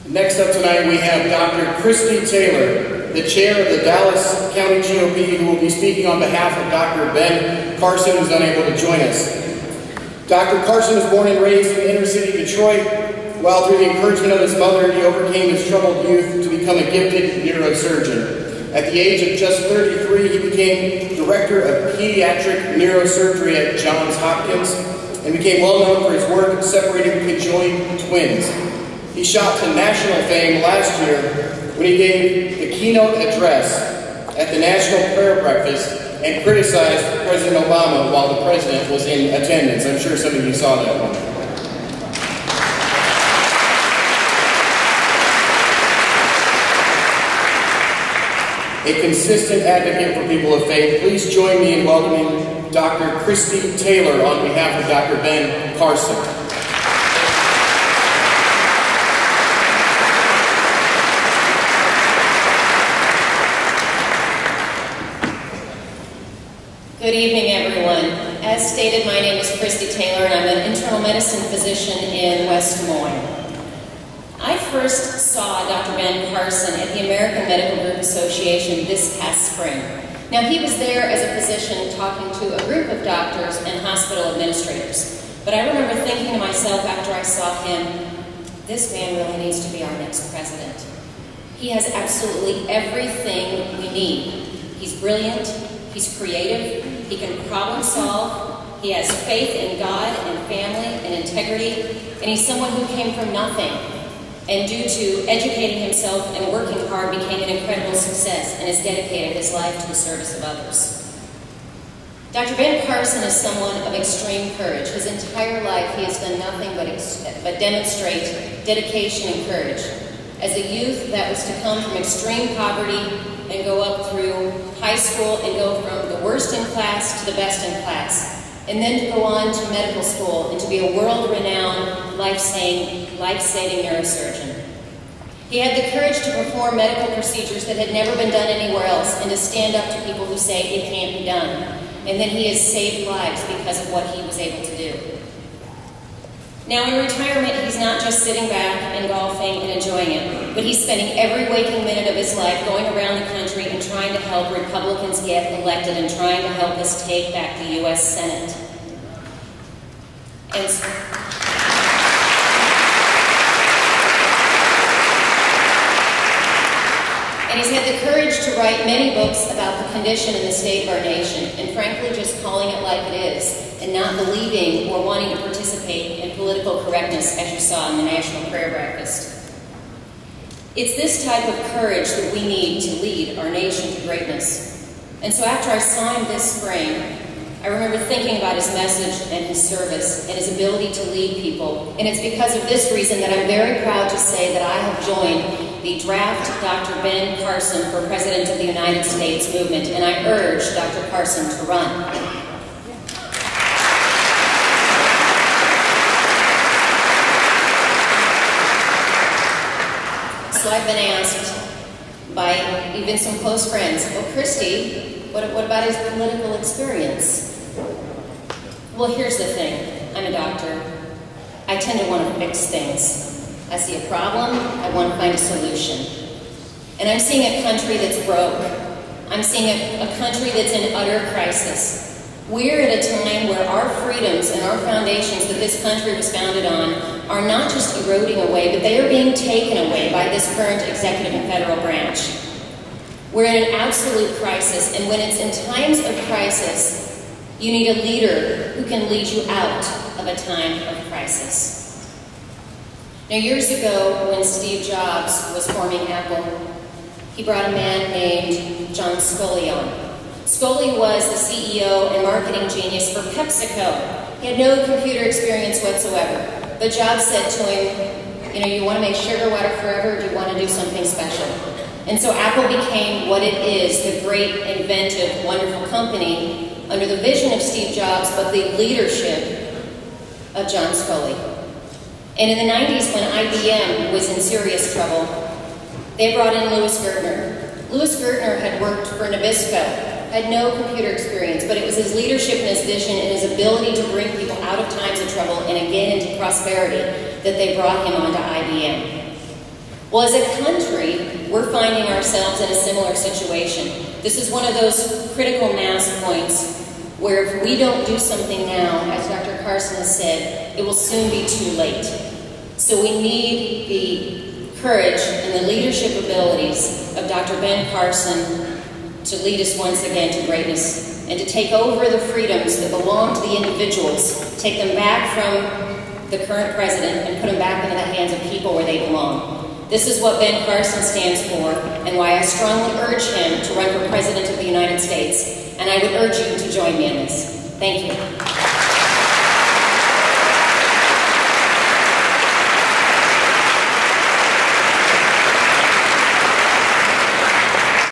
Next up tonight, we have Dr. Christi Taylor, the chair of the Dallas County GOP, who will be speaking on behalf of Dr. Ben Carson, who's unable to join us. Dr. Carson was born and raised in inner city Detroit. While through the encouragement of his mother, he overcame his troubled youth to become a gifted neurosurgeon. At the age of just 33, he became director of pediatric neurosurgery at Johns Hopkins and became well known for his work separating conjoined twins. He shot to national fame last year when he gave the keynote address at the National Prayer Breakfast and criticized President Obama while the president was in attendance. I'm sure some of you saw that one. A consistent advocate for people of faith, please join me in welcoming Dr. Christi Taylor on behalf of Dr. Ben Carson. Good evening, everyone. As stated, my name is Christi Taylor, and I'm an internal medicine physician in West Moines. I first saw Dr. Ben Carson at the American Medical Group Association this past spring. Now, he was there as a physician talking to a group of doctors and hospital administrators. But I remember thinking to myself after I saw him, this man really needs to be our next president. He has absolutely everything we need. He's brilliant, he's creative, he can problem solve, he has faith in God and family and integrity, and he's someone who came from nothing. And due to educating himself and working hard, became an incredible success and has dedicated his life to the service of others. Dr. Ben Carson is someone of extreme courage. His entire life he has done nothing but demonstrate dedication and courage. As a youth, that was to come from extreme poverty and go up through high school and go from the worst in class to the best in class. And then to go on to medical school and to be a world-renowned, life-saving neurosurgeon. He had the courage to perform medical procedures that had never been done anywhere else and to stand up to people who say it can't be done. And then he has saved lives because of what he was able to do. Now in retirement, he's not just sitting back and golfing and enjoying it, but he's spending every waking minute of his life going around the country and trying to help Republicans get elected and trying to help us take back the U.S. Senate. And he's had the courage to write many books about the condition and the state of our nation, and frankly just calling it like it is, and not believing or wanting to participate in political correctness as you saw in the National Prayer Breakfast. It's this type of courage that we need to lead our nation to greatness. And so after I saw him this spring, I remember thinking about his message and his service and his ability to lead people. And it's because of this reason that I'm very proud to say that I have joined the Draft Dr. Ben Carson for President of the United States movement, and I urge Dr. Carson to run. So I've been asked by even some close friends, well, Christi, what about his political experience? Well, here's the thing. I'm a doctor. I tend to want to fix things. I see a problem, I want to find a solution. And I'm seeing a country that's broke. I'm seeing a country that's in utter crisis. We're at a time where our freedoms and our foundations that this country was founded on are not just eroding away, but they are being taken away by this current executive and federal branch. We're in an absolute crisis, and when it's in times of crisis, you need a leader who can lead you out of a time of crisis. Now, years ago, when Steve Jobs was forming Apple, he brought a man named John Sculley on. Sculley was the CEO and marketing genius for PepsiCo. He had no computer experience whatsoever. But Jobs said to him, you want to make sugar water forever, or do you want to do something special? And so Apple became what it is, the great, inventive, wonderful company under the vision of Steve Jobs, but the leadership of John Sculley. And in the 90s, when IBM was in serious trouble, they brought in Louis Gertner. Louis Gertner had worked for Nabisco, had no computer experience, but it was his leadership and his vision and his ability to bring people out of times of trouble and again into prosperity that they brought him onto IBM. Well, as a country, we're finding ourselves in a similar situation. This is one of those critical mass points where if we don't do something now, as Dr. Carson has said, it will soon be too late. So we need the courage and the leadership abilities of Dr. Ben Carson to lead us once again to greatness and to take over the freedoms that belong to the individuals, take them back from the current president and put them back into the hands of people where they belong. This is what Ben Carson stands for, and why I strongly urge him to run for President of the United States. And I would urge you to join me in this. Thank you.